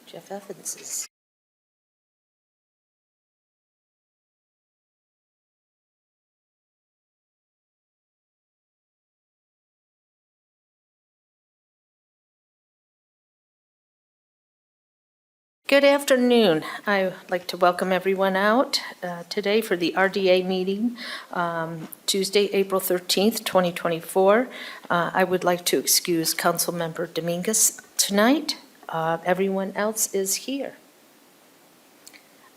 Jeff Evans is. Good afternoon. I would like to welcome everyone out today for the RDA meeting, Tuesday, April 13th, 2024. I would like to excuse Councilmember Dominguez tonight. Everyone else is here.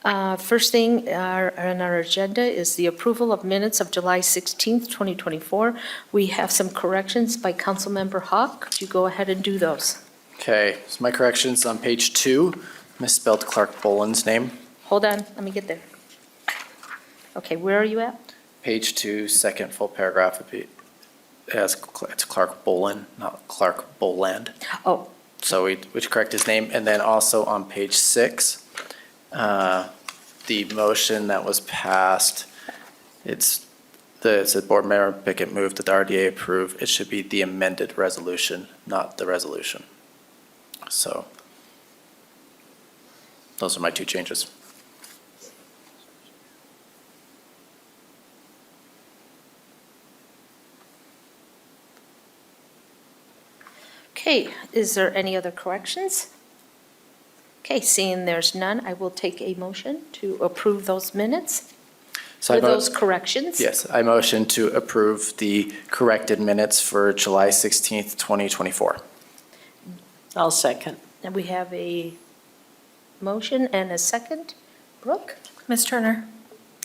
First thing on our agenda is the approval of minutes of July 16th, 2024. We have some corrections by Councilmember Hawk. Could you go ahead and do those? Okay, so my corrections on page 2. Misspelled Clark Boland's name. Hold on, let me get there. Okay, where are you at? Page 2, second full paragraph. It's Clark Boland, not Clark Boland. Oh. So we correct his name. And then also on page 6, the motion that was passed, it said Board Member Pickett moved that the RDA approve. It should be the amended resolution, not the resolution. So those are my 2 changes. Okay, is there any other corrections? Okay, seeing there's none, I will take a motion to approve those minutes with those corrections. Yes, I motion to approve the corrected minutes for July 16th, 2024. I'll second. And we have a motion and a second. Brooke? Ms. Turner?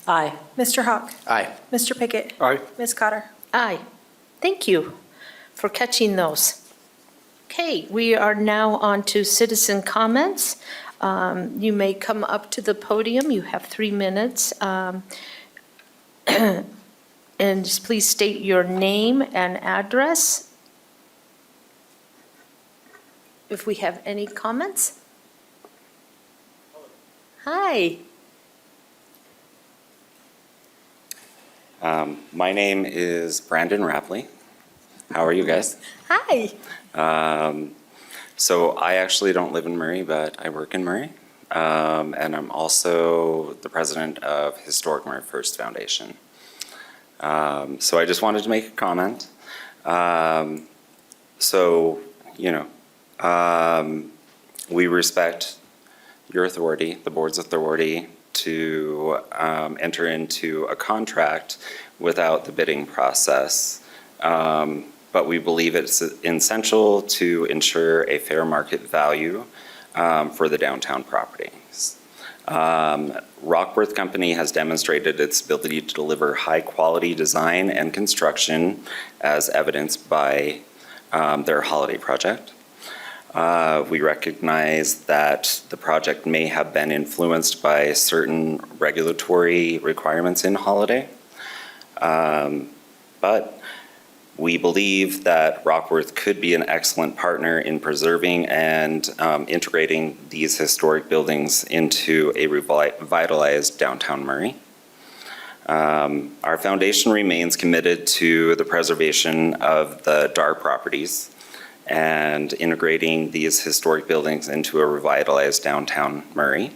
Aye. Mr. Hawk? Aye. Mr. Pickett? Aye. Ms. Cotter? Aye. Thank you for catching those. Okay, we are now on to citizen comments. You may come up to the podium. You have 3 minutes. And just please state your name and address. If we have any comments. Hi. My name is Brandon Rapley. How are you guys? Hi. So I actually don't live in Murray, but I work in Murray. And I'm also the president of Historic Murray First Foundation. So I just wanted to make a comment. We respect your authority, the board's authority, to enter into a contract without the bidding process. But we believe it's essential to ensure a fair market value for the downtown properties. Rockworth Company has demonstrated its ability to deliver high-quality design and construction as evidenced by their holiday project. We recognize that the project may have been influenced by certain regulatory requirements in holiday, but we believe that Rockworth could be an excellent partner in preserving and integrating these historic buildings into a revitalized downtown Murray. Our foundation remains committed to the preservation of the DAR properties and integrating these historic buildings into a revitalized downtown Murray.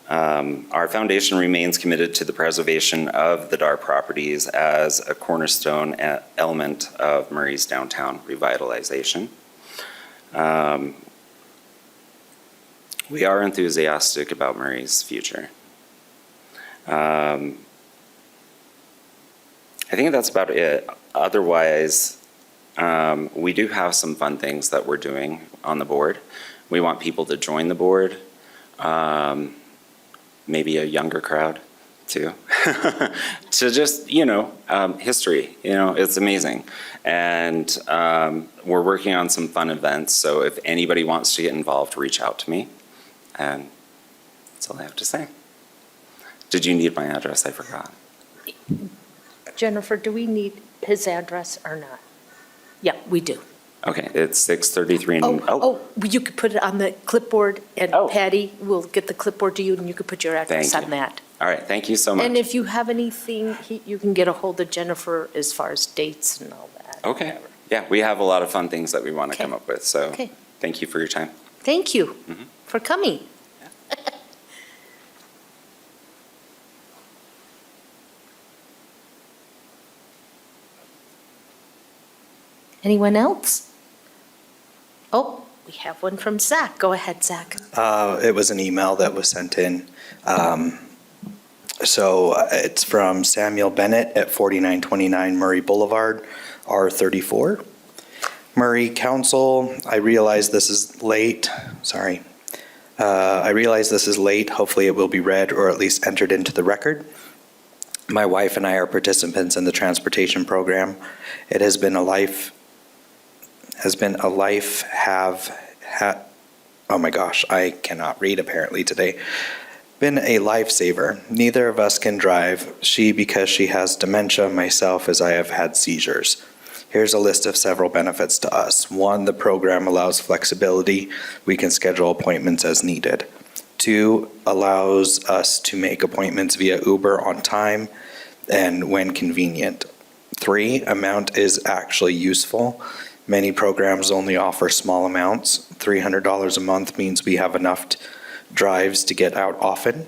Our foundation remains committed to the preservation of the DAR properties as a cornerstone element of Murray's downtown revitalization. We are enthusiastic about Murray's future. I think that's about it. Otherwise, we do have some fun things that we're doing on the board. We want people to join the board. Maybe a younger crowd too, to just, history, it's amazing. And we're working on some fun events. So if anybody wants to get involved, reach out to me. And that's all I have to say. Did you need my address? I forgot. Jennifer, do we need his address or not? Yeah, we do. Okay, it's 633. You could put it on the clipboard, and Patty will get the clipboard to you, and you could put your address on that. All right, thank you so much. And if you have anything, you can get a hold of Jennifer as far as dates and all that. Okay. Whatever. Yeah, we have a lot of fun things that we want to Okay. come up with. So Okay. thank you for your time. Thank you. Mhm. for coming. Anyone else? Oh, we have one from Zach. Go ahead, Zach. It was an email that was sent in. It's from Samuel Bennett at 4929 Murray Boulevard, R34. Murray Council, I realize this is late. Sorry. I realize this is late. Hopefully it will be read or at least entered into the record. My wife and I are participants in the transportation program. It has been a life, oh my gosh, I cannot read apparently today. Been a lifesaver. Neither of us can drive. She because she has dementia, myself as I have had seizures. Here's a list of several benefits to us. 1, the program allows flexibility. We can schedule appointments as needed. 2, allows us to make appointments via Uber on time and when convenient. 3, amount is actually useful. Many programs only offer small amounts. $300 a month means we have enough drives to get out often.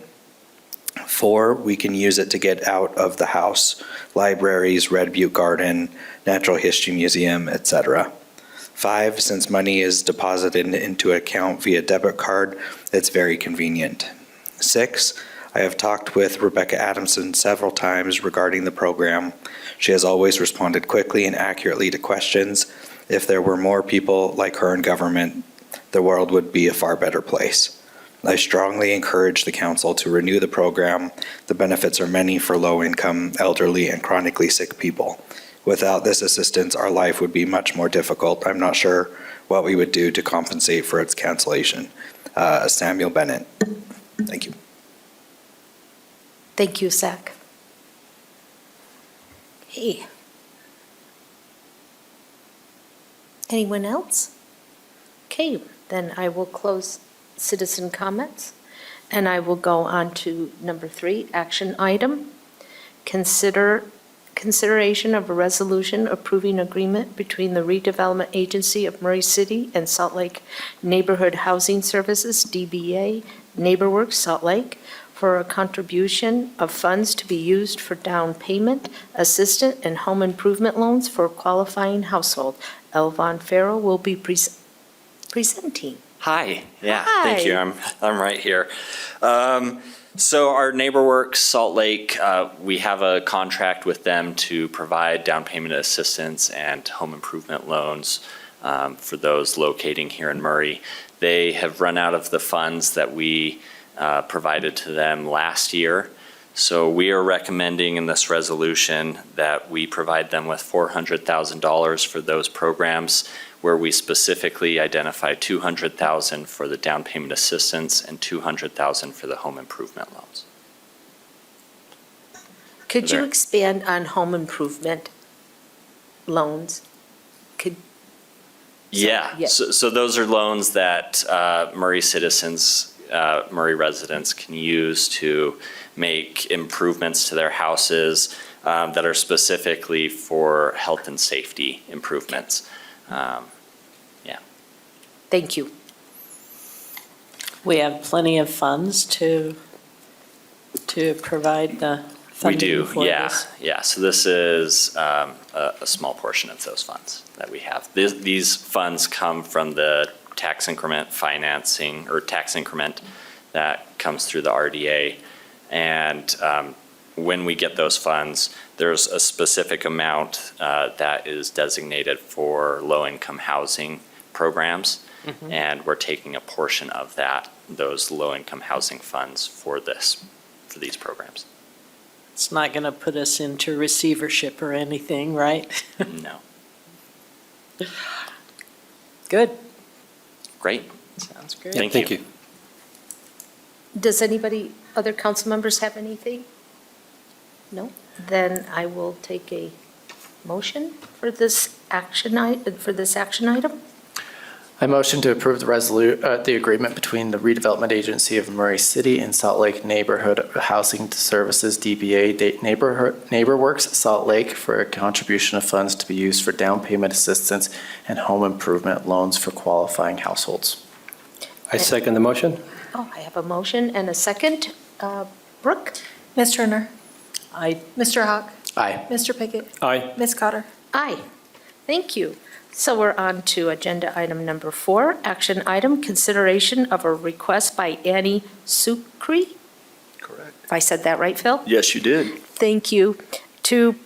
4, we can use it to get out of the house, libraries, Red Butte Garden, Natural History Museum, etc. 5, since money is deposited into an account via debit card, it's very convenient. 6, I have talked with Rebecca Adamson several times regarding the program. She has always responded quickly and accurately to questions. If there were more people like her in government, the world would be a far better place. I strongly encourage the council to renew the program. The benefits are many for low-income, elderly, and chronically sick people. Without this assistance, our life would be much more difficult. I'm not sure what we would do to compensate for its cancellation. Samuel Bennett. Thank you. Thank you, Zach. Hey. Anyone else? Okay, then I will close citizen comments, and I will go on to number 3, action item. Consideration of a resolution approving agreement between the Redevelopment Agency of Murray City and Salt Lake Neighborhood Housing Services, DBA, NeighborWorks Salt Lake, for a contribution of funds to be used for down payment, assistance, and home improvement loans for a qualifying household. Elvon Farrell will be presenting. Hi, yeah, Hi. thank you, I'm right here. So our NeighborWorks Salt Lake, we have a contract with them to provide down payment assistance and home improvement loans for those locating here in Murray. They have run out of the funds that we provided to them last year. So we are recommending in this resolution that we provide them with $400,000 for those programs, where we specifically identify $200,000 for the down payment assistance and $200,000 for the home improvement loans. Could you There. expand on home improvement loans? Yeah, yeah. so those are loans that Murray citizens, Murray residents can use to make improvements to their houses that are specifically for health and safety improvements. Thank you. We have plenty of funds to provide the We funding do, for yeah, this. yeah. So this is a small portion of those funds that we have. These funds come from the tax increment financing or tax increment that comes through the RDA. And when we get those funds, there's a specific amount that is designated for low-income housing programs. And we're taking a portion of those low-income housing funds for these programs. It's not going to put us into receivership or anything, right? No. Good. Great. Sounds good. Thank you. Does other council members have anything? No? Then I will take a motion for this action item. I motion to approve the agreement between the Redevelopment Agency of Murray City and Salt Lake Neighborhood Housing Services, DBA, NeighborWorks Salt Lake, for a contribution of funds to be used for down payment assistance and home improvement loans for qualifying households. I second the motion. Oh, I have a motion and a second. Brooke? Ms. Turner? I, Mr. Hawk? Aye. Mr. Pickett? Aye. Ms. Cotter? Aye. Thank you. So we're on to agenda item number 4, action item, consideration of a request by Annie Sukri. Correct. If I said that right, Phil? Yes, you did. Thank you. To,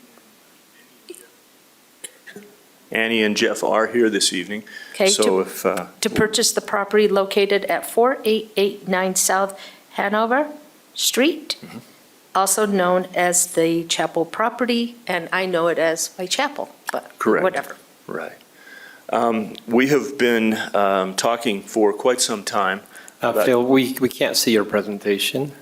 Annie and Jeff are here this evening. okay, So to if, to purchase the property located at 4889 South Hanover Street, also known as the Chapel property, and I know it as my chapel, but Correct. whatever. right. We have been talking for quite some time. But- Phil, we can't see your presentation.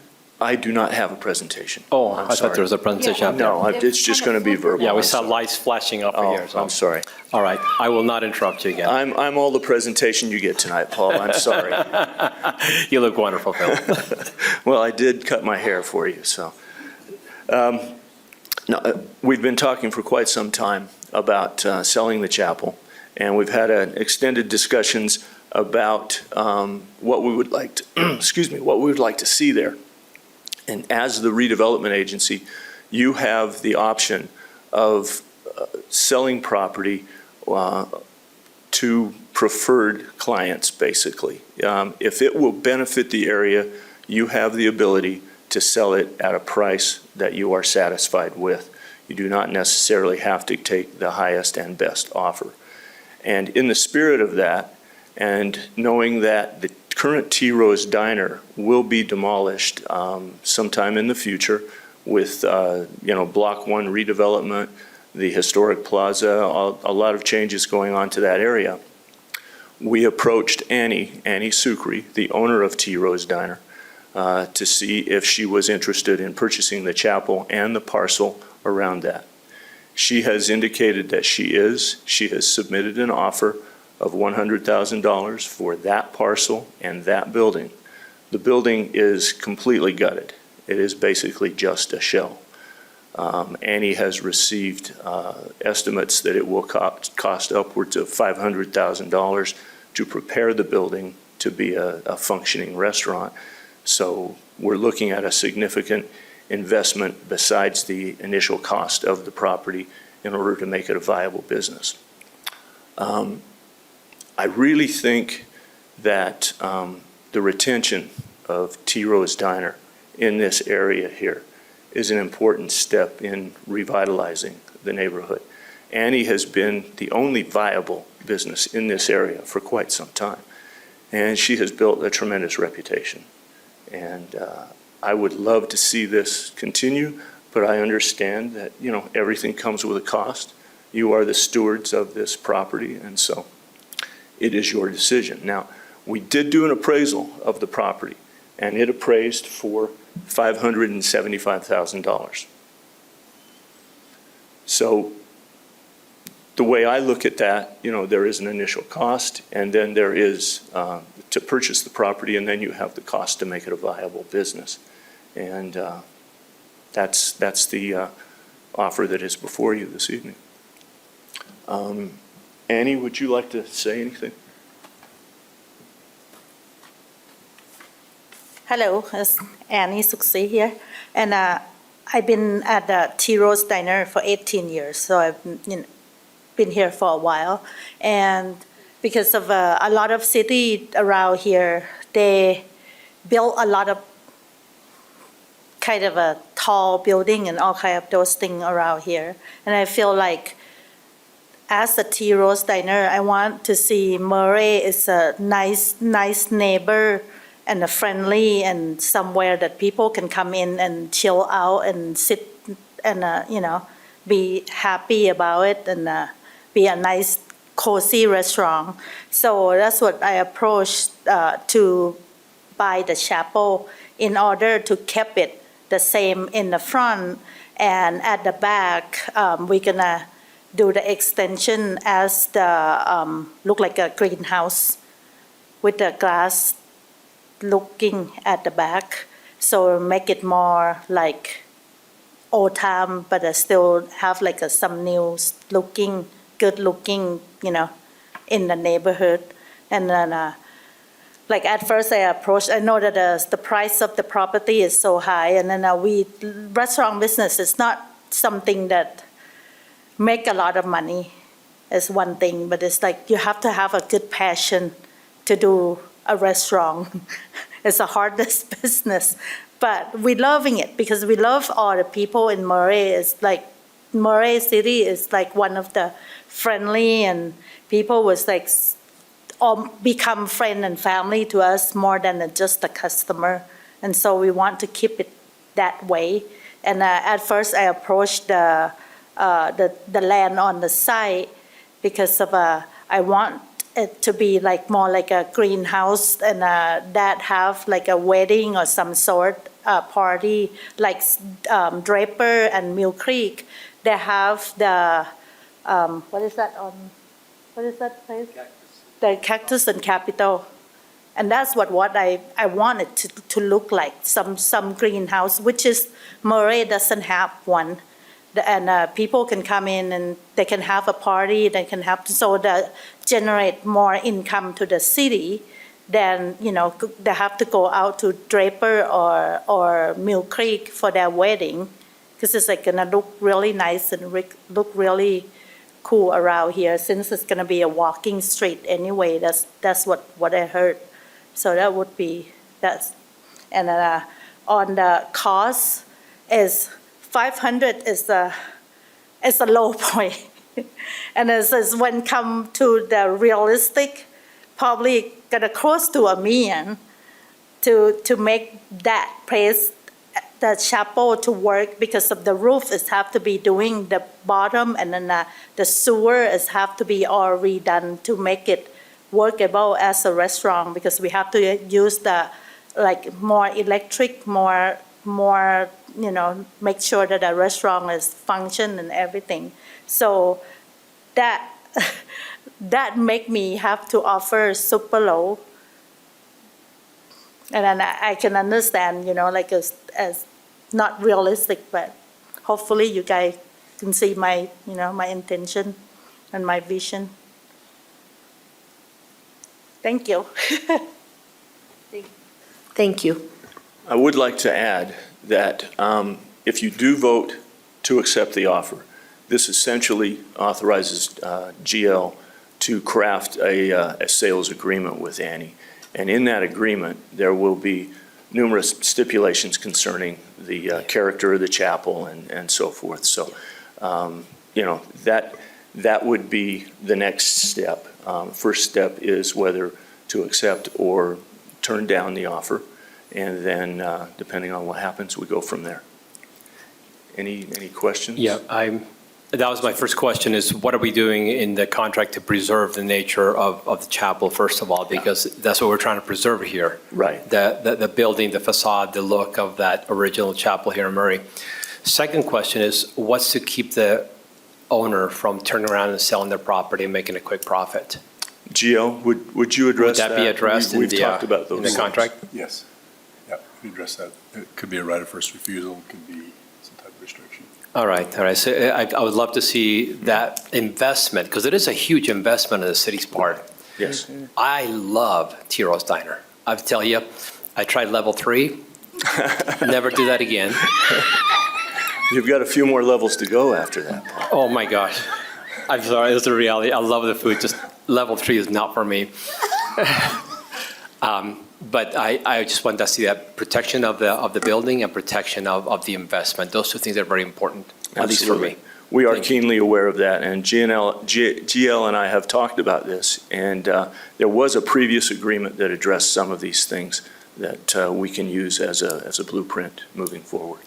I do not have a presentation. Oh, I'm I thought there was a presentation out there. No, it's just going to be verbal. Yeah, we I'm saw sorry. lights flashing up Oh, here. so- I'm sorry. All right, I will not interrupt you again. I'm all the presentation you get tonight, Paul. I'm sorry. You look wonderful, Phil. Well, I did cut my hair for you, so. No, we've been talking for quite some time about selling the chapel, and we've had extended discussions about what we would like to, excuse me, what we would like to see there. And as the redevelopment agency, you have the option of selling property to preferred clients, basically. If it will benefit the area, you have the ability to sell it at a price that you are satisfied with. You do not necessarily have to take the highest and best offer. And in the spirit of that, and knowing that the current T. Rose Diner will be demolished sometime in the future with, Block 1 redevelopment, the historic plaza, a lot of changes going on to that area. We approached Annie Sukri, the owner of T. Rose Diner, to see if she was interested in purchasing the chapel and the parcel around that. She has indicated that she is. She has submitted an offer of $100,000 for that parcel and that building. The building is completely gutted. It is basically just a shell. Annie has received estimates that it will cost upwards of $500,000 to prepare the building to be a functioning restaurant. So we're looking at a significant investment besides the initial cost of the property in order to make it a viable business. I really think that the retention of T. Rose Diner in this area here is an important step in revitalizing the neighborhood. Annie has been the only viable business in this area for quite some time, and she has built a tremendous reputation. And I would love to see this continue, but I understand that, everything comes with a cost. You are the stewards of this property, and so it is your decision. Now, we did do an appraisal of the property, and it appraised for $575,000. So the way I look at that, there is an initial cost, and then there is to purchase the property, and then you have the cost to make it a viable business. And that's the offer that is before you this evening. Annie, would you like to say anything? Hello, it's Annie Sukri here. And I've been at the T. Rose Diner for 18 years, so I've been here for a while. And because of a lot of city around here, they built a lot of kind of a tall building and all kind of those things around here. And I feel like as a T. Rose Diner, I want to see Murray is a nice neighbor and a friendly and somewhere that people can come in and chill out and sit and, be happy about it and be a nice, cozy restaurant. So that's what I approached to buy the chapel in order to keep it the same in the front. And at the back, we're going to do the extension as the, look like a greenhouse with the glass looking at the back, so make it more like old time, but still have like some new looking, good looking, in the neighborhood. And then like at first I know that the price of the property is so high, and then restaurant business is not something that make a lot of money is one thing, but it's like you have to have a good passion to do a restaurant. It's the hardest business, but we're loving it because we love all the people in Murray. It's like Murray City is like one of the friendly, and people was like all become friend and family to us more than just a customer. And so we want to keep it that way. And at first I approached the land on the site because of I want it to be like more like a greenhouse and that have like a wedding or some sort party like Draper and Mill Creek. They have the what is that place? The Cactus and Capitol. And that's what I wanted to look like, some greenhouse, which is Murray doesn't have one. And people can come in and they can have a party, they can have, so that generate more income to the city than, they have to go out to Draper or Mill Creek for their wedding, because it's like gonna look really nice and look really cool around here, since it's gonna be a walking street anyway. That's what I heard. So that would be and on the cost is 500 is a low point, and as when come to the realistic, probably gonna close to $1 million to make that place, the chapel, to work, because of the roof is have to be doing the bottom, and then the sewer is have to be all redone to make it workable as a restaurant, because we have to use the more electric, more make sure that the restaurant is function and everything. So that make me have to offer super low. And then I can understand, as not realistic, but hopefully you guys can see my, my intention and my vision. Thank you. Thank you. I would like to add that if you do vote to accept the offer, this essentially authorizes GL to craft a sales agreement with Annie. And in that agreement, there will be numerous stipulations concerning the character of the chapel and so forth. So, that would be the next step. First step is whether to accept or turn down the offer. And then, depending on what happens, we go from there. Any questions? Yeah, that was my first question, is what are we doing in the contract to preserve the nature of the chapel, first of all, because that's what we're trying to preserve here. Right. The building, the facade, the look of that original chapel here in Murray. Second question is, what's to keep the owner from turning around and selling their property and making a quick profit? GL, would you address that? Would that be addressed We've talked about in those the contract? Yes. Yeah, we address that. It could be a right of first refusal, it could be some type of restriction. All right. So I would love to see that investment, because it is a huge investment on the city's part. Yes. I love Tiro's Diner. I tell you, I tried level 3, never do that again. You've got a few more levels to go after that, Paul. Oh my gosh. I'm sorry, it's the reality. I love the food, just level 3 is not for me. But I just want to see that protection of the building and protection of the investment. Those two things are very important, at least for me. We are Thank you. keenly aware of that, and GL and I have talked about this, and there was a previous agreement that addressed some of these things that we can use as a blueprint moving forward.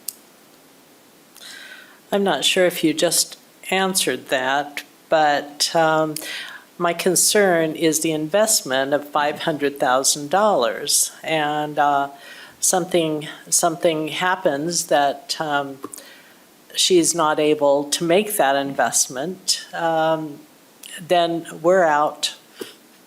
I'm not sure if you just answered that, but my concern is the investment of $500,000, and something happens that she's not able to make that investment, then we're out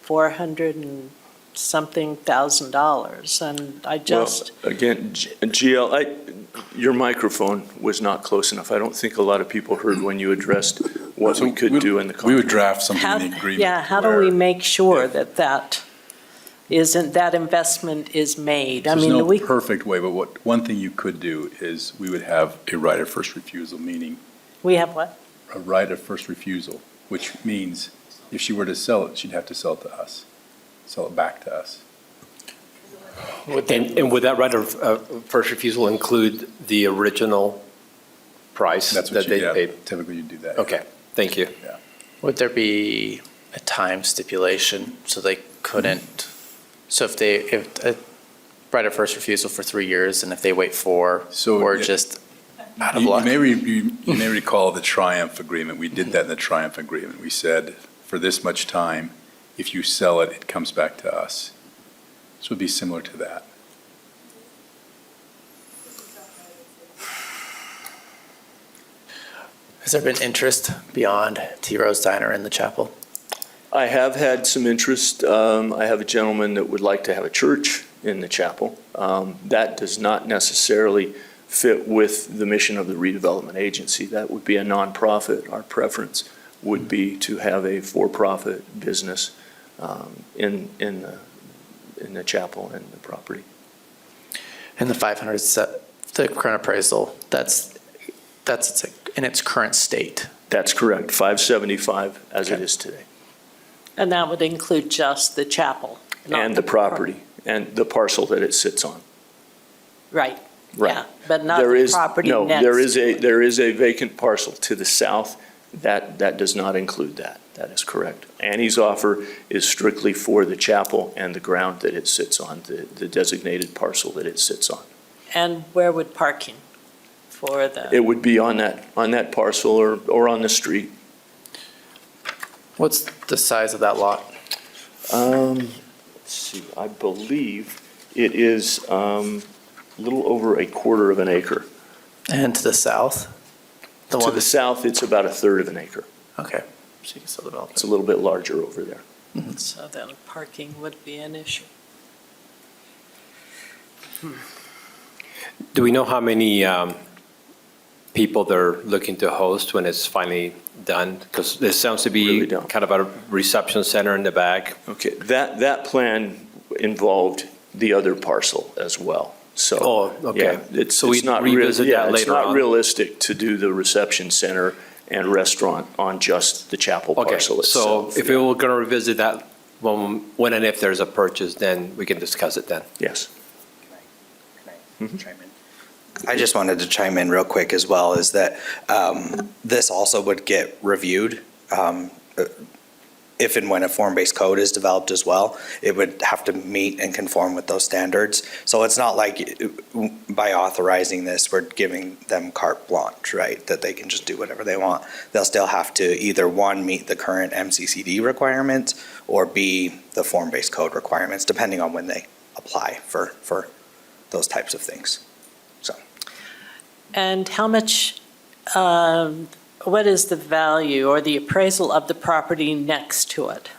$400 and something thousand, and I just. Well, again, GL, your microphone was not close enough. I don't think a lot of people heard when you addressed what we could do in the contract. We would draft something in the agreement. Yeah, how do we make sure that isn't, that investment is made. I There's mean, no we, perfect way, but one thing you could do is we would have a right of first refusal, meaning we have what? a right of first refusal, which means if she were to sell it, she'd have to sell it to us, sell it back to us. And would that right of first refusal include the original price That's that what you, they yeah, paid? typically you do that. Okay, thank you. Would there be a time stipulation so they couldn't, so if a right of first refusal for 3 years, and if they wait 4, So, or yeah, just out of You luck? you may recall the Triumph Agreement. We did that in the Triumph Agreement. We said, for this much time, if you sell it, it comes back to us. This would be similar to that. Has there been interest beyond T. Rose Diner in the chapel? I have had some interest. I have a gentleman that would like to have a church in the chapel. That does not necessarily fit with the mission of the redevelopment agency. That would be a nonprofit. Our preference would be to have a for-profit business in the chapel and the property. And the 500, the current appraisal, that's in its current state? That's correct, 575 as it Okay. is today. And that would include just the chapel? not And the property, and the parcel that it sits on. Right, Right. yeah, but not There the is property no, next there is a vacant parcel to the south. That does not include that. That is correct. Annie's offer is strictly for the chapel and the ground that it sits on, the designated parcel that it sits on. And where would parking for the? It would be on that parcel or on the street. What's the size of that lot? Let's see, I believe it is a little over a quarter of an acre. And to the south? The To one the south, it's about a third of an acre. Okay, so you can still develop It's it. a little bit larger over there. So then parking would be an issue. Do we know how many people they're looking to host when it's finally done? Because there sounds to Really be don't. kind of a reception center in the back. Okay, that plan involved the other parcel as well, so. Oh, okay. Yeah, it's So we not revisit that it's later not on? realistic to do the reception center and restaurant on just the chapel Okay, parcel so itself. if we were going to revisit that, when and if there's a purchase, then we can discuss it then. Yes. I just wanted to chime in real quick as well, is that this also would get reviewed if and when a form-based code is developed as well. It would have to meet and conform with those standards. So it's not like by authorizing this, we're giving them carte blanche, right? That they can just do whatever they want. They'll still have to either, one, meet the current MCCD requirements, or B, the form-based code requirements, depending on when they apply for those types of things. And how much, what is the value or the appraisal of the property next to it?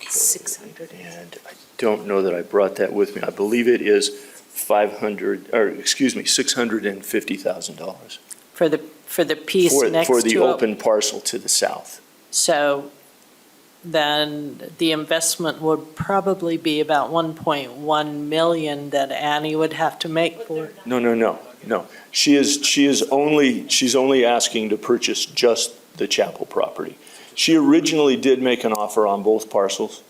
600. And I don't know that I brought that with me. I believe it is $650,000 For the piece next to for it? the open parcel to the south. So then the investment would probably be about 1.1 million that Annie would have to make for it. No. She's only asking to purchase just the chapel property. She originally did make an offer on both parcels.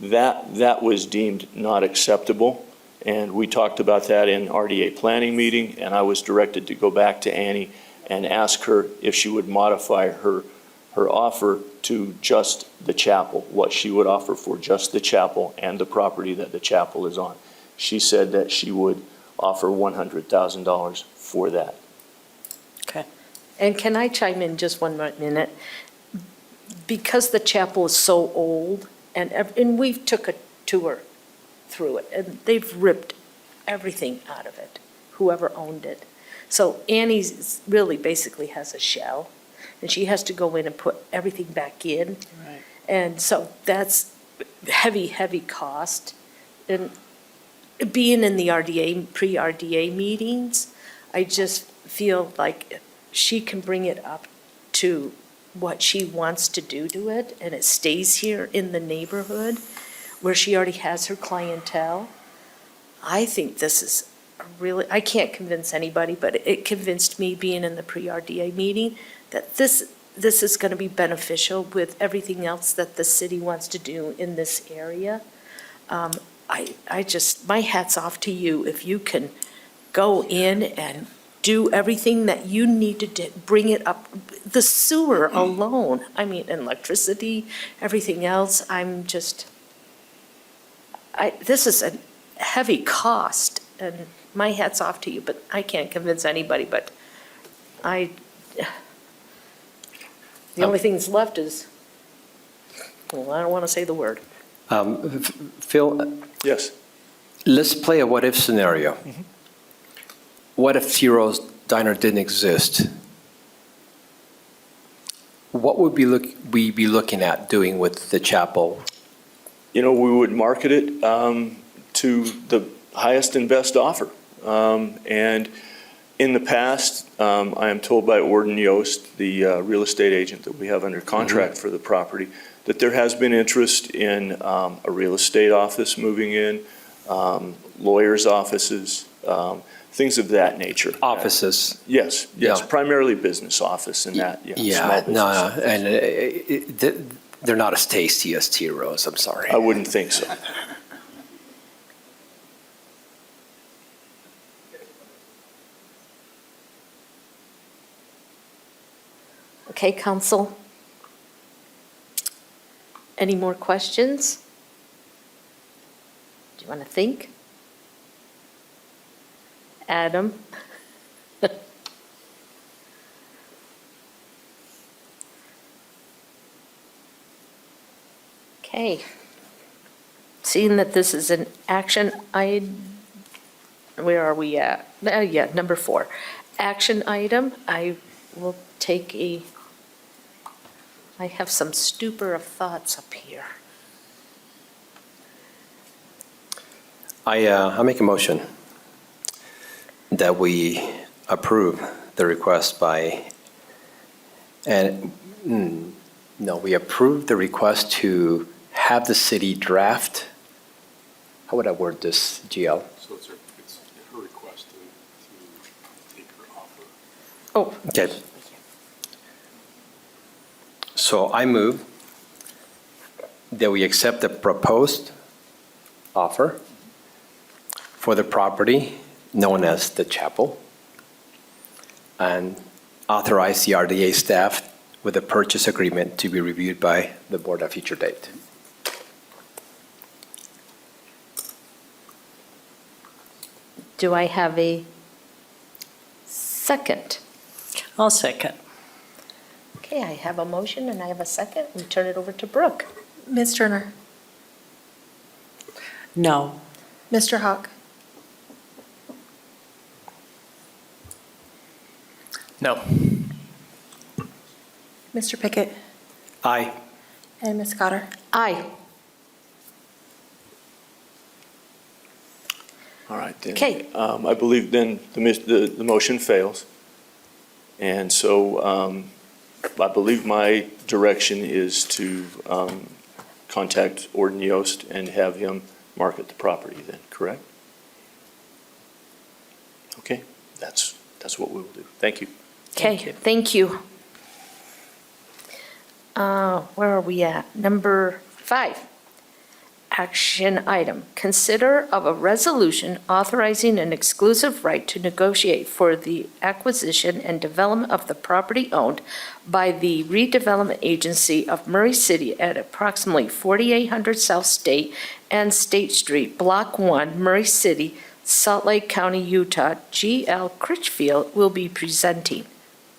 That was deemed not acceptable, and we talked about that in RDA planning meeting, and I was directed to go back to Annie and ask her if she would modify her offer to just the chapel, what she would offer for just the chapel and the property that the chapel is on. She said that she would offer $100,000 for that. And can I chime in just one more minute? Because the chapel is so old, and we've took a tour through it, and they've ripped everything out of it, whoever owned it. So Annie's really basically has a shell, and she has to go in and put everything back in. Right. And so that's heavy, heavy cost. And being in the RDA, pre-RDA meetings, I just feel like she can bring it up to what she wants to do to it, and it stays here in the neighborhood. where she already has her clientele. I think this is I can't convince anybody, but it convinced me being in the pre-RDA meeting that this is going to be beneficial with everything else that the city wants to do in this area. I just, my hat's off to you if you can go in and do everything that you need to do, bring it up. The sewer alone, I mean, electricity, everything else, this is a heavy cost, and my hat's off to you, but I can't convince anybody, but the only thing that's left is, well, I don't want to say the word. Phil, Yes. let's play a what-if scenario. What if T-Rose Diner didn't exist? What would we be looking at doing with the chapel? We would market it to the highest and best offer. And in the past, I am told by Orden Yost, the real estate agent that we have under contract for the property, that there has been interest in a real estate office moving in, lawyers' offices, things of that nature. Offices? Yes, Yeah. primarily business office and that, small Yeah, business. no, and they're not as tasty as T-Rose, I'm sorry. I wouldn't think so. Okay, council? Any more questions? Do you want to think? Adam? Okay. Seeing that this is an action, where are we at? Yeah, number 4. Action item, I will take I have some stupor of thoughts up here. I make a motion that we approve the request we approve the request to have the city draft. How would I word this, GL? So it's her request to take her offer. Oh. Okay. So I move that we accept the proposed offer for the property known as the chapel and authorize the RDA staff with a purchase agreement to be reviewed by the board at a future date. Do I have a second? I'll second. Okay, I have a motion and I have a second. We turn it over to Brooke. Ms. Turner, No. Mr. Hawk, No. Mr. Pickett, Aye. and Ms. Cotter. Aye. All right, then. Okay. I believe then the motion fails. And so I believe my direction is to contact Orden Yost and have him market the property then, correct? Okay, that's what we will do. Thank you. Okay, thank you. Where are we at? Number 5. Action item, consider of a resolution authorizing an exclusive right to negotiate for the acquisition and development of the property owned by the redevelopment agency of Murray City at approximately 4800 South State and State Street, Block 1, Murray City, Salt Lake County, Utah. G.L. Critchfield will be presenting.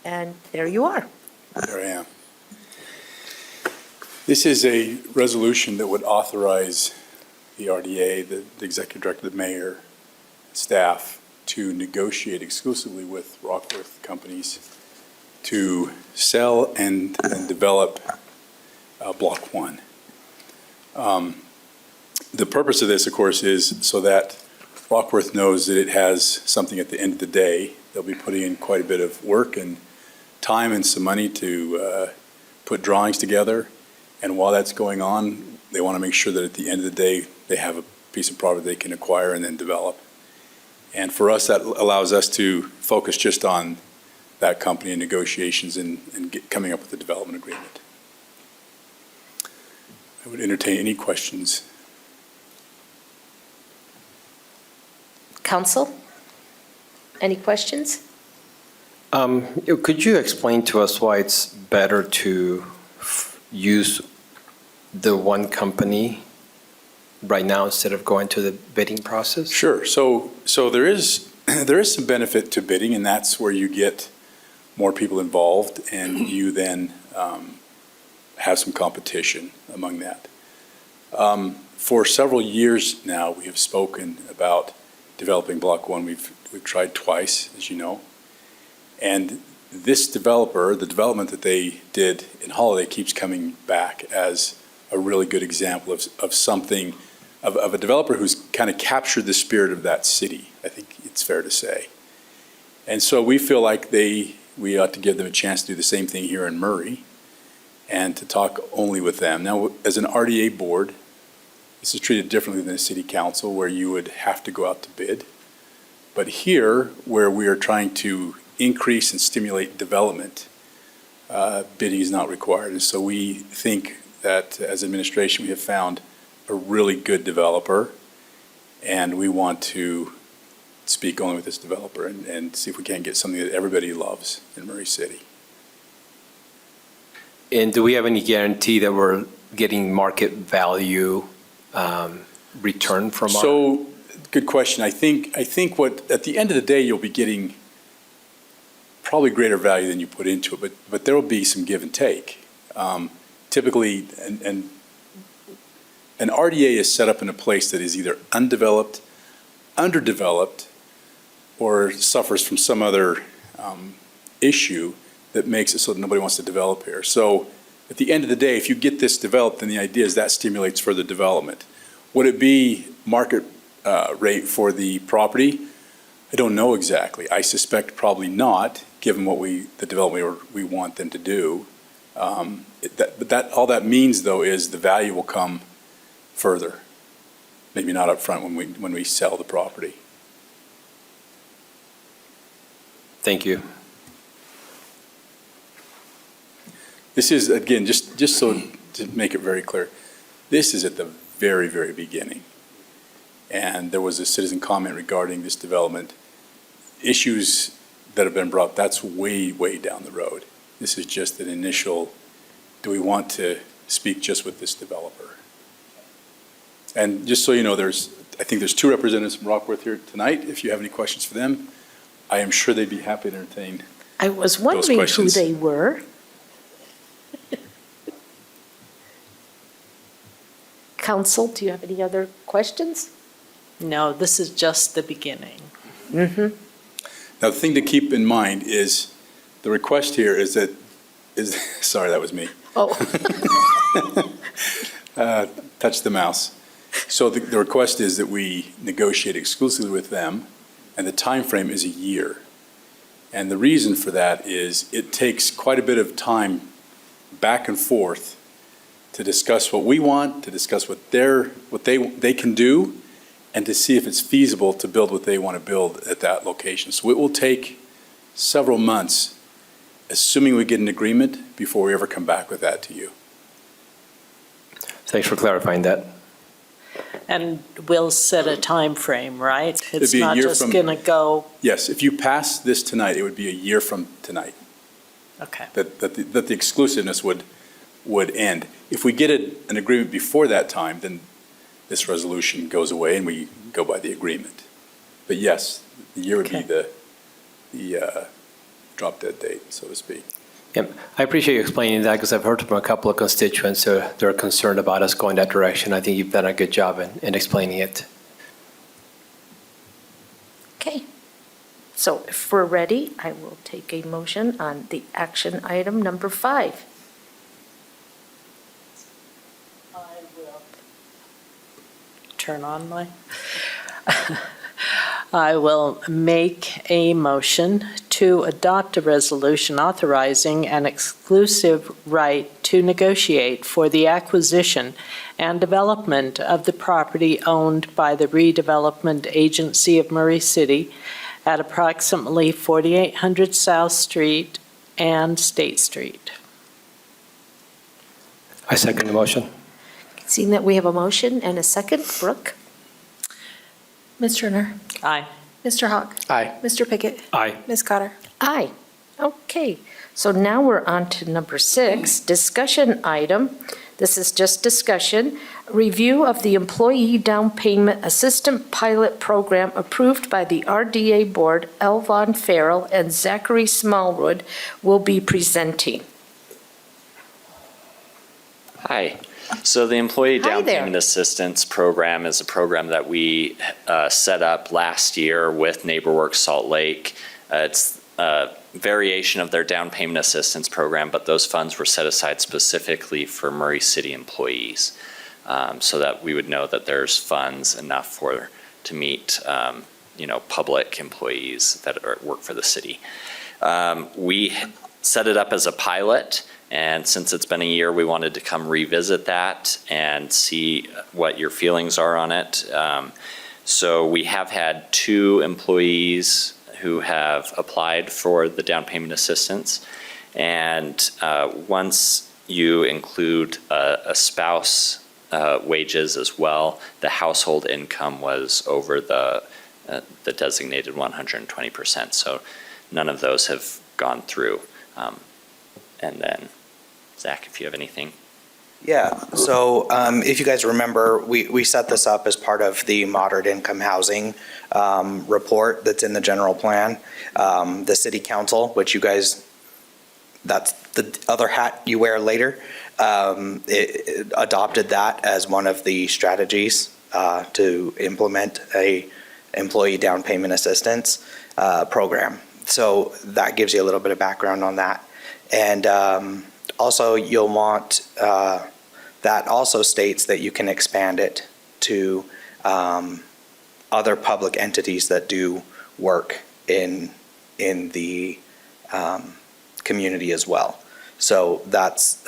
And there you are. There I am. This is a resolution that would authorize the RDA, the executive director, the mayor, staff, to negotiate exclusively with Rockworth companies to sell and develop Block 1. The purpose of this, of course, is so that Rockworth knows that it has something at the end of the day. They'll be putting in quite a bit of work and time and some money to put drawings together. And while that's going on, They want to make sure that at the end of the day, they have a piece of property they can acquire and then develop. And for us, that allows us to focus just on that company and negotiations and coming up with a development agreement. I would entertain any questions. Council? Any questions? Could you explain to us why it's better to use the one company right now instead of going to the bidding process? Sure. So there is some benefit to bidding, and that's where you get more people involved, and you then have some competition among that. For several years now, we have spoken about developing Block 1. We've tried twice, as you know. And this developer, the development that they did in Holiday, keeps coming back as a really good example of something, of a developer who's kind of captured the spirit of that city, I think it's fair to say. And so we feel like we ought to give them a chance to do the same thing here in Murray and to talk only with them. Now, as an RDA board, this is treated differently than a city council where you would have to go out to bid. But here, where we are trying to increase and stimulate development, bidding is not required. And so we think that as administration, we have found a really good developer, and we want to speak only with this developer and see if we can't get something that everybody loves in Murray City. And do we have any guarantee that we're getting market value return from our? So, good question. I think what, at the end of the day, you'll be getting probably greater value than you put into it, but there will be some give and take. Typically, an RDA is set up in a place that is either undeveloped, underdeveloped, or suffers from some other issue that makes it so that nobody wants to develop here. So at the end of the day, if you get this developed, then the idea is that stimulates further development. Would it be market rate for the property? I don't know exactly. I suspect probably not, given what the development we want them to do. But all that means, though, is the value will come further. Maybe not up front when we sell the property. Thank you. This is, again, just so to make it very clear, this is at the very, very beginning. And there was a citizen comment regarding this development. Issues that have been brought, that's way, way down the road. This is just an initial, do we want to speak just with this developer? And just so you know, I think there's 2 representatives from Rockworth here tonight. If you have any questions for them, I am sure they'd be happy to entertain. I was wondering who questions. they were. Council, do you have any other questions? No, this is just the beginning. Mm-hmm. Now, the thing to keep in mind is the request here is sorry, that was me. Oh. Touch the mouse. So the request is that we negotiate exclusively with them, and the time frame is a year. And the reason for that is it takes quite a bit of time back and forth to discuss what we want, to discuss what they can do, and to see if it's feasible to build what they want to build at that location. So it will take several months, assuming we get an agreement, before we ever come back with that to you. Thanks for clarifying that. And we'll set a time frame, right? It's be a not year just from- going to go, Yes, if you pass this tonight, it would be a year from tonight okay. that the exclusiveness would end. If we get an agreement before that time, then this resolution goes away and we go by the agreement. But yes, the year would be Okay. the drop dead date, so to speak. Yep. I appreciate you explaining that because I've heard from a couple of constituents who they're concerned about us going that direction. I think you've done a good job in explaining it. Okay. So if we're ready, I will take a motion on the action item number 5. I will turn on my, I will make a motion to adopt a resolution authorizing an exclusive right to negotiate for the acquisition and development of the property owned by the Redevelopment Agency of Murray City at approximately 4800 South Street and State Street. I second the motion. Seeing that we have a motion and a second, Brooke? Ms. Turner? Aye. Mr. Hawk? Aye. Mr. Pickett? Aye. Ms. Cotter? Aye. Okay, so now we're on to number 6, discussion item. This is just discussion. Review of the Employee Down Payment Assistant Pilot Program approved by the RDA Board. Elvon Farrell and Zachary Smallwood will be presenting. Hi. So the Employee Hi Down there. Payment Assistance Program is a program that we set up last year with NeighborWorks Salt Lake. It's a variation of their down payment assistance program, but those funds were set aside specifically for Murray City employees, so that we would know that there's funds enough to meet public employees that work for the city. We set it up as a pilot. And since it's been a year, we wanted to come revisit that and see what your feelings are on it. So we have had 2 employees who have applied for the down payment assistance. And once you include a spouse wages as well, the household income was over the designated 120%. So none of those have gone through. And then Zach, if you have anything. Yeah, so if you guys remember, we set this up as part of the moderate income housing report that's in the general plan. The city council, which you guys, that's the other hat you wear later, it adopted that as one of the strategies to implement a employee down payment assistance program. So that gives you a little bit of background on that. And also, you'll want, that also states that you can expand it to other public entities that do work in the community as well. So that's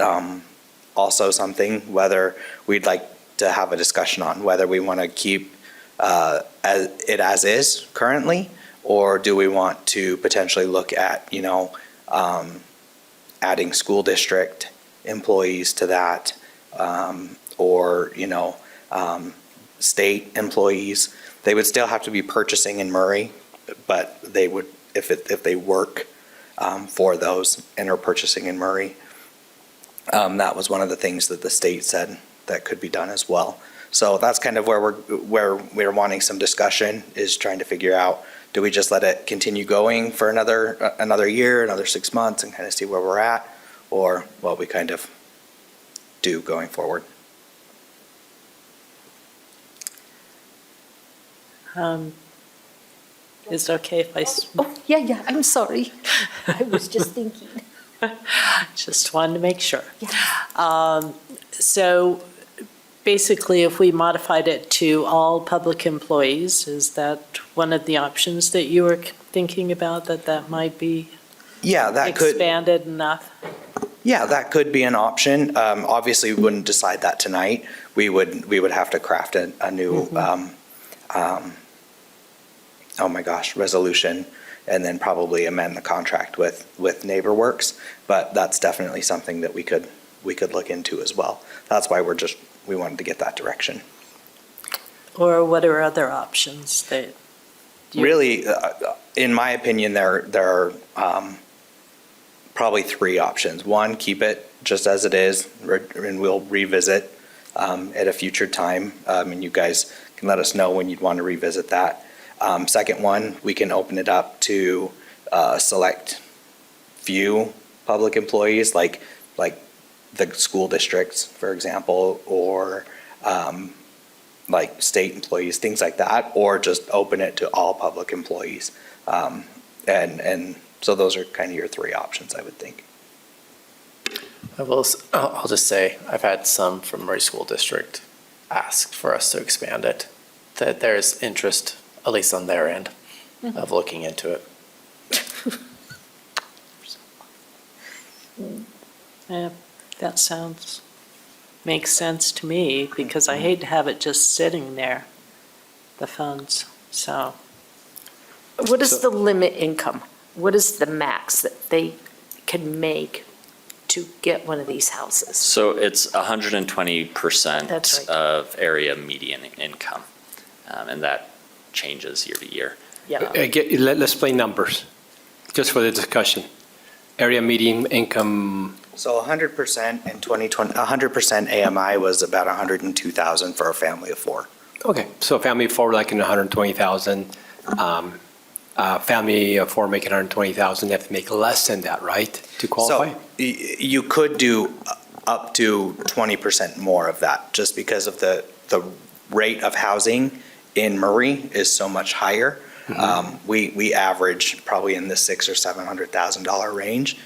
also something whether we'd like to have a discussion on, whether we want to keep it as is currently, or do we want to potentially look at, adding school district employees to that, or, state employees. They would still have to be purchasing in Murray, but they would, if they work for those and are purchasing in Murray. That was one of the things that the state said that could be done as well. So that's kind of where we're wanting some discussion, is trying to figure out, do we just let it continue going for another year, another 6 months, and kind of see where we're at, or what we kind of do going forward? Is it okay if I Oh, yeah, I'm sorry. I was just thinking. just wanted to make sure? Yeah. So basically, if we modified it to all public employees, is that one of the options that you were thinking about, that might be Yeah, that could. expanded enough? Yeah, that could be an option. Obviously, we wouldn't decide that tonight. We would have to craft a new, resolution, and then probably amend the contract with NeighborWorks. But that's definitely something that we could look into as well. That's why we wanted to get that direction. Or what are other options that? Really, in my opinion, there are probably 3 options. One, keep it just as it is, and we'll revisit at a future time. And you guys can let us know when you'd want to revisit that. Second one, we can open it up to select few public employees, like the school districts, for example, or like state employees, things like that, or just open it to all public employees. And so those are kind of your 3 options, I would think. I'll just say, I've had some from Murray School District ask for us to expand it, that there's interest, at least on their end, of looking into it. Yeah, that makes sense to me, because I hate to have it just sitting there, the funds, so. What is the limit income? What is the max that they can make to get one of these houses? So it's 120% That's right. of area median income, and that changes year to year. Yeah. Let's play numbers, just for the discussion. Area median income, So 100% in 2020, 100% AMI was about 102,000 for a family of four. okay, so family of four like in 120,000. Family of four making 120,000, they have to make less than that, right, to qualify? So you could do up to 20% more of that, just because of the rate of housing in Murray is so much higher. We average probably in the $600,000 or $700,000 range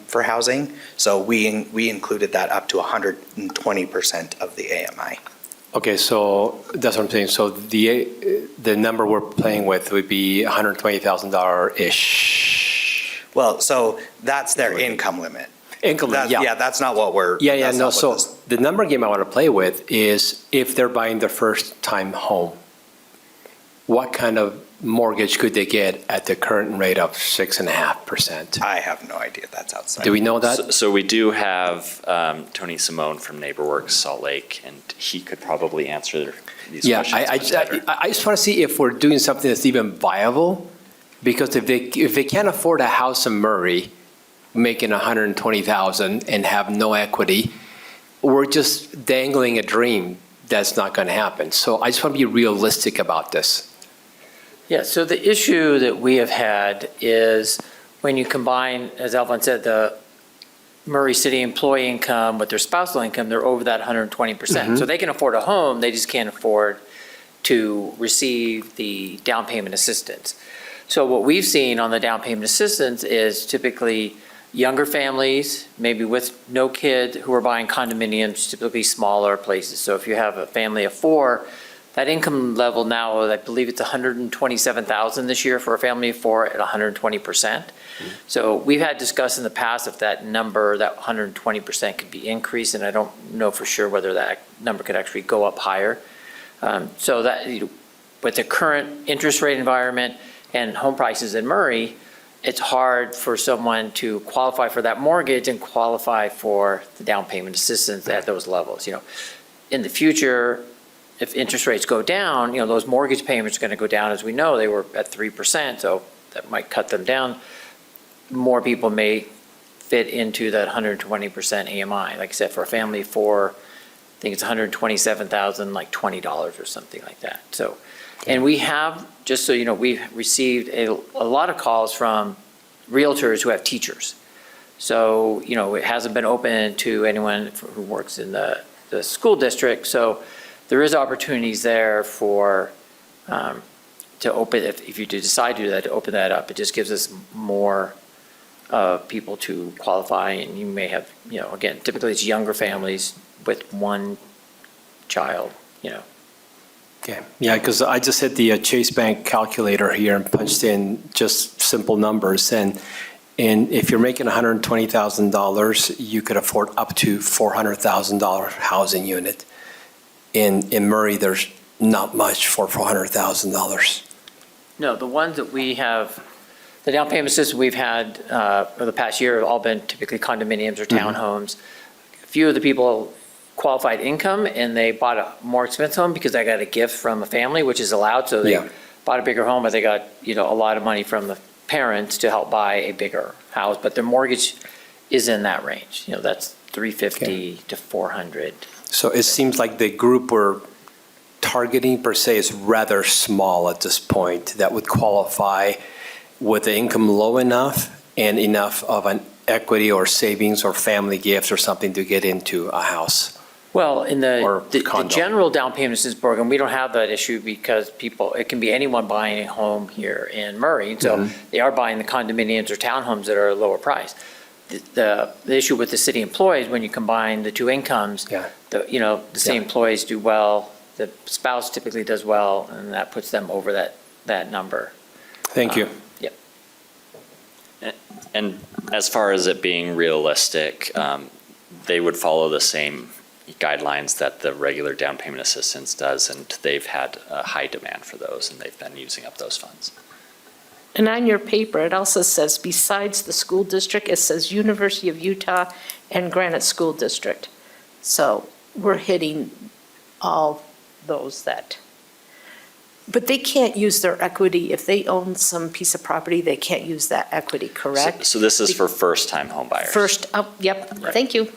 for housing. So we included that up to 120% of the AMI. Okay, so that's what I'm saying. So the number we're playing with would be $120,000-ish. Well, so that's their income limit. Income, yeah. Yeah, that's not what we're. Yeah, that's no, not what so this- the number game I want to play with is if they're buying their first time home, what kind of mortgage could they get at the current rate of 6.5%? I have no idea. That's outside. Do we know that? So we do have Tony Simone from NeighborWorks Salt Lake, and he could probably answer these Yeah, questions much better. I just want to see if we're doing something that's even viable, because if they can't afford a house in Murray, making 120,000 and have no equity, we're just dangling a dream that's not going to happen. So I just want to be realistic about this. Yeah, so the issue that we have had is when you combine, as Alvin said, the Murray City employee income with their spousal income, they're over that 120%. So they can afford a home, they just can't afford to receive the down payment assistance. So what we've seen on the down payment assistance is typically younger families, maybe with no kid, who are buying condominiums, typically smaller places. So if you have a family of four, that income level now, I believe it's 127,000 this year for a family of four at 120%. So we've had discussed in the past if that number, that 120% could be increased, and I don't know for sure whether that number could actually go up higher. So that, with the current interest rate environment and home prices in Murray, it's hard for someone to qualify for that mortgage and qualify for the down payment assistance at those levels. In the future, if interest rates go down, those mortgage payments are going to go down. As we know, they were at 3%, so that might cut them down. More people may fit into that 120% AMI. Like I said, for a family of four, I think it's $127,000, like $20 or something like that. So, and we have, just so you know, we've received a lot of calls from realtors who have teachers. So, it hasn't been open to anyone who works in the school district. So there is opportunities there for, to open, if you do decide to do that, to open that up. It just gives us more people to qualify, and you may have, again, typically it's younger families with one child, Okay, yeah, because I just hit the Chase Bank calculator here and punched in just simple numbers, and if you're making $120,000, you could afford up to $400,000 housing unit. In Murray, there's not much for $400,000. No, the ones that we have, the down payment system we've had for the past year have all been typically condominiums or townhomes. A few of the people qualified income, and they bought a more expensive home because they got a gift from a family, which is allowed, so they bought a bigger home, but they got, a lot of money from the parents to help buy a bigger house, but their mortgage is in that range. That's $350 to $400. So it seems like the group we're targeting per se is rather small at this point that would qualify with the income low enough and enough of an equity or savings or family gifts or something to get into a house. Well, in Or the condo. general down payment assistance program, we don't have that issue because it can be anyone buying a home here in Murray. So they are buying the condominiums or townhomes that are a lower price. The issue with the city employees, when you combine the two incomes, the city employees do well, the spouse typically does well, and that puts them over that number. Thank you. Yep. And as far as it being realistic, they would follow the same guidelines that the regular down payment assistance does, and they've had a high demand for those, and they've been using up those funds. And on your paper, it also says, besides the school district, it says University of Utah and Granite School District. So we're hitting all those that, but they can't use their equity. If they own some piece of property, they can't use that equity, correct? So this is for first-time home buyers. Yep, Right. thank you.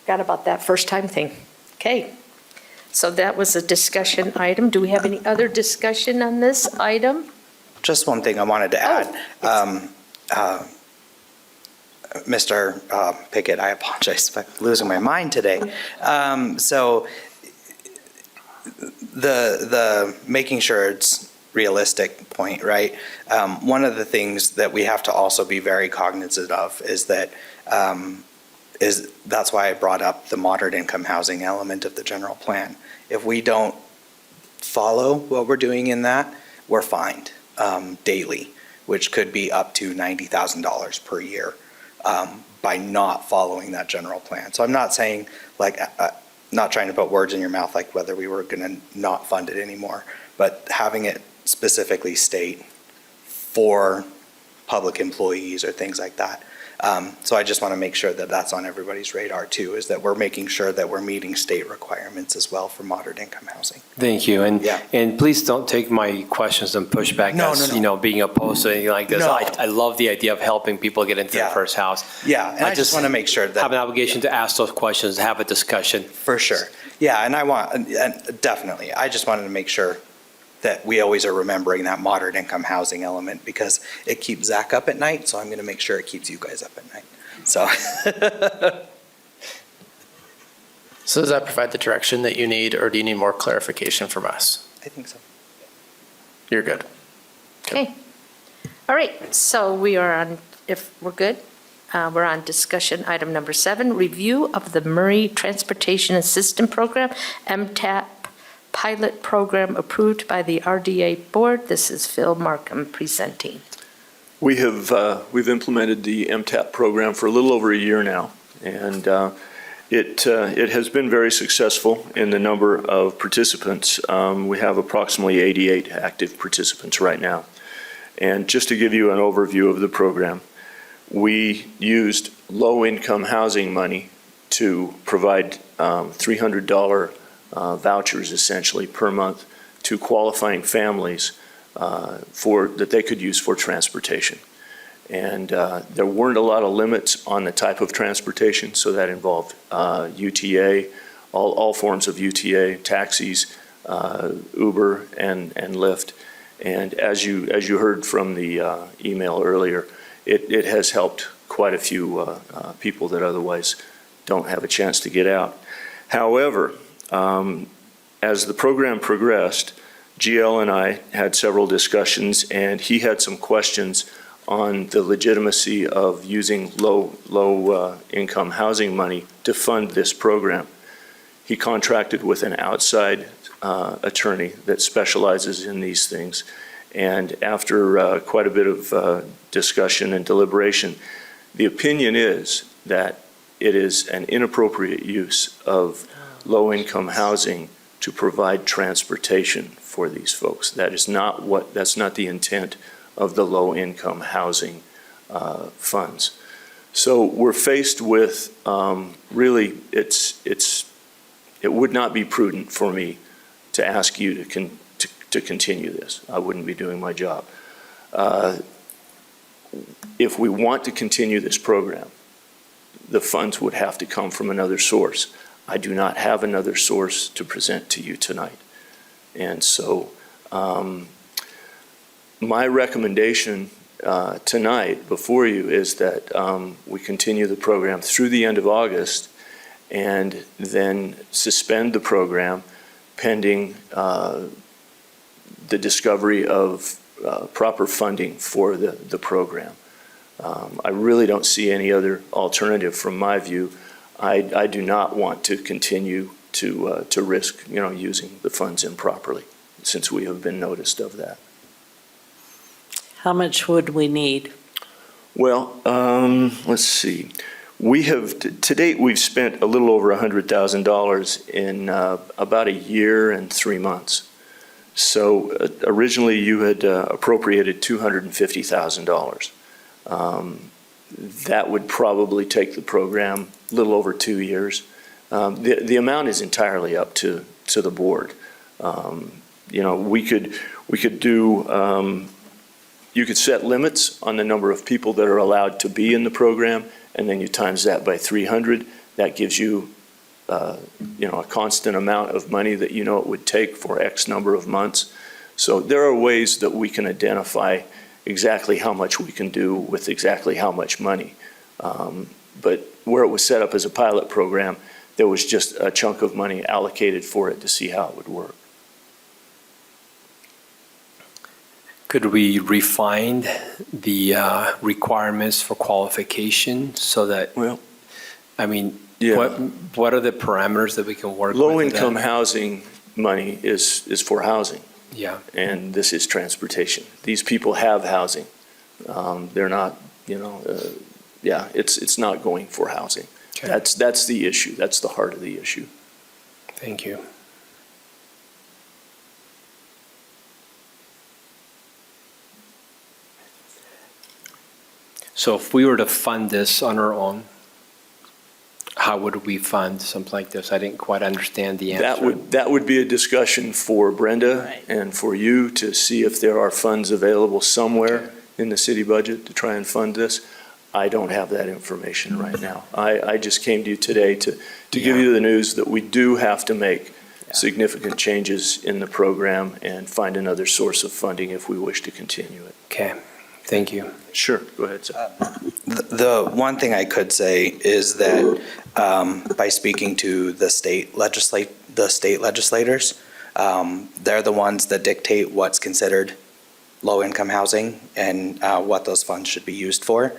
Forgot about that first-time thing. Okay. So that was a discussion item. Do we have any other discussion on this item? Just one thing I wanted to add. Mr. Pickett, I apologize, I'm losing my mind today. So the making sure it's realistic point, right? One of the things that we have to also be very cognizant of is that that's why I brought up the moderate income housing element of the general plan. If we don't follow what we're doing in that, we're fined daily, which could be up to $90,000 per year by not following that general plan. So I'm not saying, like, not trying to put words in your mouth, like whether we were going to not fund it anymore, but having it specifically state for public employees or things like that. So I just want to make sure that that's on everybody's radar too, is that we're making sure that we're meeting state requirements as well for moderate income housing. Thank you. Yeah. And please don't take my questions and push back No, as, no, no. being opposed to anything like this. No. I love the idea of helping people get into Yeah. their first house. Yeah, and I just want to make sure Have an that, obligation to ask those questions, have a discussion. for sure. Yeah, and definitely, I just wanted to make sure that we always are remembering that moderate income housing element because it keeps Zach up at night, so I'm going to make sure it keeps you guys up at night. So, So does that provide the direction that you need, or do you need more clarification from us? I think so. You're good. Okay. All right, so we are on, if we're good, we're on discussion item number 7, review of the Murray Transportation Assistance Program, MTAP pilot program approved by the RDA board. This is Phil Markham presenting. We've implemented the MTAP program for a little over a year now, and it has been very successful in the number of participants. We have approximately 88 active participants right now. And just to give you an overview of the program, we used low-income housing money to provide $300 vouchers essentially per month to qualifying families that they could use for transportation. And there weren't a lot of limits on the type of transportation, so that involved UTA, all forms of UTA, taxis, Uber, and Lyft. And as you heard from the email earlier, it has helped quite a few people that otherwise don't have a chance to get out. However, as the program progressed, GL and I had several discussions, and he had some questions on the legitimacy of using low income housing money to fund this program. He contracted with an outside attorney that specializes in these things, and after quite a bit of discussion and deliberation, the opinion is that it is an inappropriate use of low income housing to provide transportation for these folks. That's not the intent of the low-income housing funds. So we're faced with, really, it would not be prudent for me to ask you to continue this. I wouldn't be doing my job. If we want to continue this program, the funds would have to come from another source. I do not have another source to present to you tonight. And so my recommendation tonight before you is that we continue the program through the end of August and then suspend the program pending the discovery of proper funding for the program. I really don't see any other alternative from my view. I do not want to continue to risk, using the funds improperly, since we have been noticed of that. How much would we need? Well, let's see. We have, to date, we've spent a little over $100,000 in about a year and 3 months. So originally, you had appropriated $250,000. That would probably take the program a little over 2 years. The amount is entirely up to the board. You know, we could do, you could set limits on the number of people that are allowed to be in the program, and then you times that by 300. That gives you, you know, a constant amount of money that you know it would take for X number of months. So there are ways that we can identify exactly how much we can do with exactly how much money. But where it was set up as a pilot program, there was just a chunk of money allocated for it to see how it would work. Could we refine the requirements for qualification so that, Well, I mean, yeah. what are the parameters that we can work with? Low-income that? housing money is for housing, Yeah, and this is transportation. These people have housing. They're not, you know, yeah, it's not going for housing. Okay. That's the issue. That's the heart of the issue. thank you. So if we were to fund this on our own, how would we fund something like this? I didn't quite understand the answer. That would be a discussion for Brenda Right. and for you to see if there are funds available somewhere in the city budget to try and fund this. I don't have that information right now. I just came to you today to give you the news that we do have to make significant changes in the program and find another source of funding if we wish to continue it. Okay, thank you. Sure, go ahead, sir. The one thing I could say is that by speaking to the state legislators, they're the ones that dictate what's considered low-income housing and what those funds should be used for.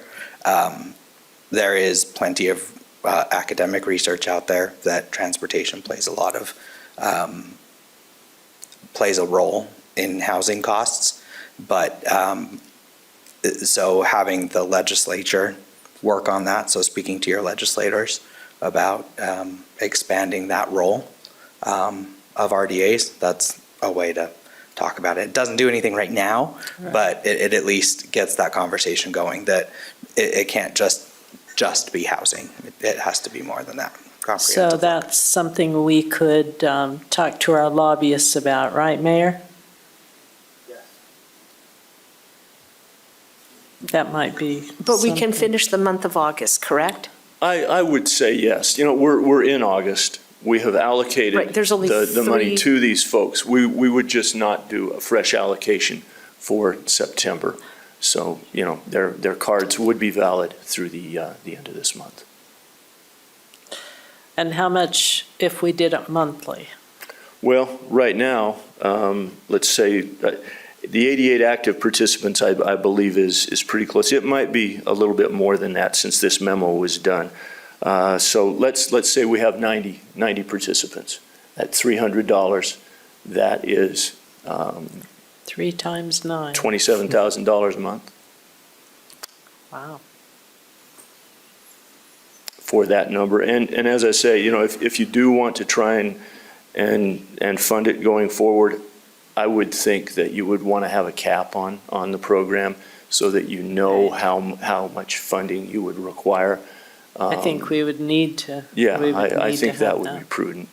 There is plenty of academic research out there that transportation plays a role in housing costs, but so having the legislature work on that, so speaking to your legislators about expanding that role of RDAs, that's a way to talk about it. It doesn't do anything right now, but it at least gets that conversation going, that it can't just be housing. It has to be more than that. So that's something we could talk to our lobbyists about, right, Mayor? That might be. But we can something. finish the month of August, correct? I would say yes. You know, we're in August. We have allocated Right, there's only the money 3 to these folks. We would just not do a fresh allocation for September. So, you know, their cards would be valid through the end of this month. And how much if we did it monthly? Well, right now, let's say the 88 active participants, I believe, is pretty close. It might be a little bit more than that since this memo was done. So let's say we have 90 participants at $300. That is 3 times 9. $27,000 a month Wow. for that number. And as I say, you know, if you do want to try and fund it going forward, I would think that you would want to have a cap on the program so that you know how much funding you would require. I think we would need to. Yeah, we would I need think to that have would be prudent.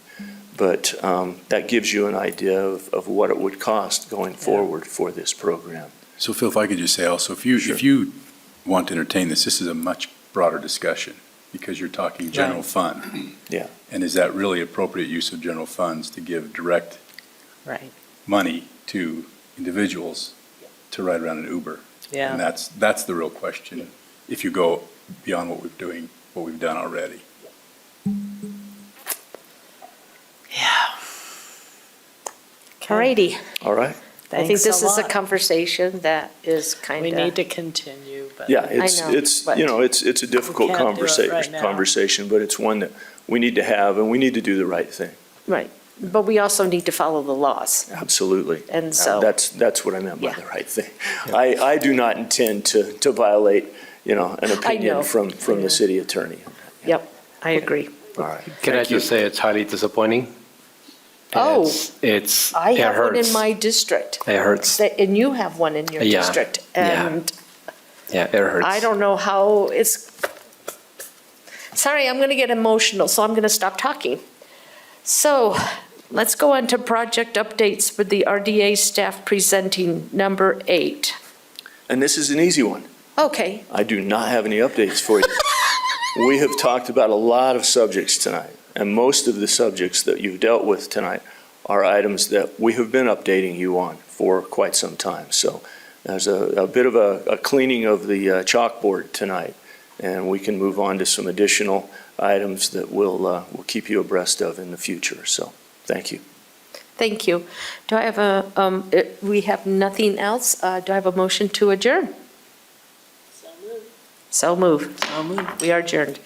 But that gives you an idea of what it would cost going forward for this program. So Phil, if I could just say also, if you want to entertain this is a much broader discussion because you're talking general fund. Yeah. And is that really appropriate use of general funds to give direct Right. money to individuals to ride around an Uber? Yeah. And that's the real question, if you go beyond what we've done already. All righty. All right? I think Thanks this a is a lot. conversation that is kind We of. need to continue, but. Yeah, know, it's but- you know, it's a difficult can't do it right now. conversation, but it's one that we need to have, and we need to do the right thing. Right, but we also need to follow the laws, Absolutely. and so. That's what I meant by Yeah. the right thing. I do not intend to violate, an opinion know. from I know. the city attorney. Yep, I agree. All right. Can I Thank you. just say it's highly disappointing? Oh, It's, I it have one in hurts. my district. It hurts. And you have one in your Yeah, district. yeah. And Yeah, it hurts. I don't know how it's, sorry, I'm going to get emotional, so I'm going to stop talking. So let's go on to project updates for the RDA staff presenting number 8. And this is an easy one. Okay, I do not have any updates for you. We have talked about a lot of subjects tonight, and most of the subjects that you've dealt with tonight are items that we have been updating you on for quite some time. So there's a bit of a cleaning of the chalkboard tonight, and we can move on to some additional items that we'll keep you abreast of in the future. So thank you. thank you. Do I have we have nothing else. Do I have a motion to adjourn? So move. We are adjourned.